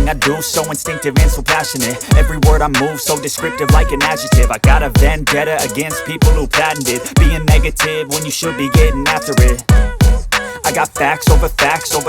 everything I do so instinctive and so passionate. Every word I move so descriptive like an adjective. I got a vendetta against people who patented being negative when you should be getting after it. I got facts over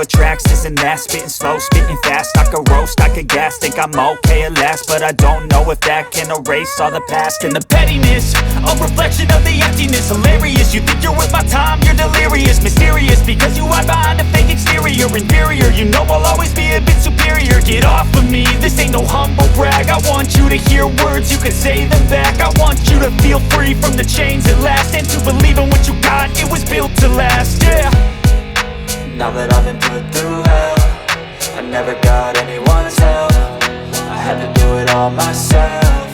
tracks, this and that. Spitting slow, spitting fast, I could roast, I could gas. Think I'm okay at last, but I don't know if that can erase all the past. And the pettiness, a reflection of the emptiness. Hilarious, you think you're worth my time, you're delirious. Mysterious, because you hide behind a fake exterior. Inferior, you know I'll always be a bit superior. Get off of me, this ain't no humble brag. I want you to hear words, you can say them back. I want you to feel free from the chains at last, and to believe in what you got, it was built to last, yeah. Now that I've been put through hell, I never got anyone's help. I had to do it all myself.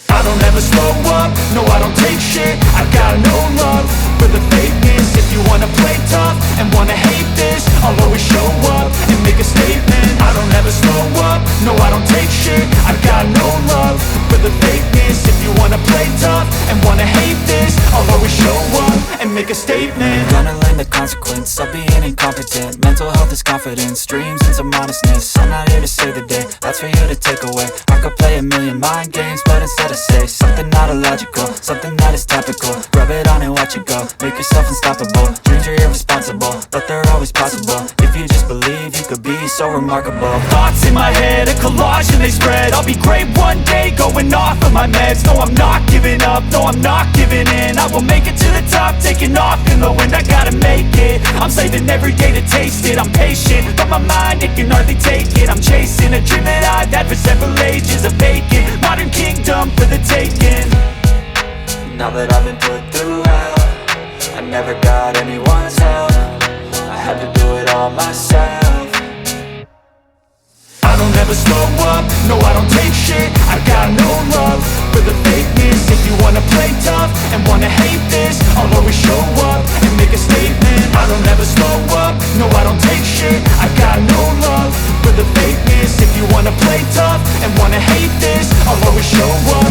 I don't ever slow up, no I don't take shit. I got no love for the fakeness. If you wanna play tough and wanna hate this, I'll always show up and make a statement. I don't ever slow up, no I don't take shit. I got no love for the fakeness. If you wanna play tough and wanna hate this, I'll always show up and make a statement. Gonna learn the consequence of being incompetent. Mental health is confidence, dreams and some honestness. I'm not here to save the day, that's for you to take away. I could play a million mind games, but instead I say something not illogical, something that is topical. Rub it on and watch it go, make yourself unstoppable. Dreams are irresponsible, but they're always possible. If you just believe, you could be so remarkable. Thoughts in my head, a collage and they spread. I'll be great one day, going off of my meds. No, I'm not giving up, no, I'm not giving in. I will make it to the top, taking off in the wind. I gotta make it, I'm saving every day to taste it. I'm patient, but my mind, it can hardly take it. I'm chasing a dream that I've had for several ages. A vacant, modern kingdom for the taking. Now that I've been put through hell, I never got anyone's help. I had to do it all myself. I don't ever slow up, no I don't take shit. I got no love for the fakeness. If you wanna play tough and wanna hate this, I'll always show up and make a statement. I don't ever slow up, no I don't take shit. I got no love for the fakeness. If you wanna play tough and wanna hate this, I'll always show up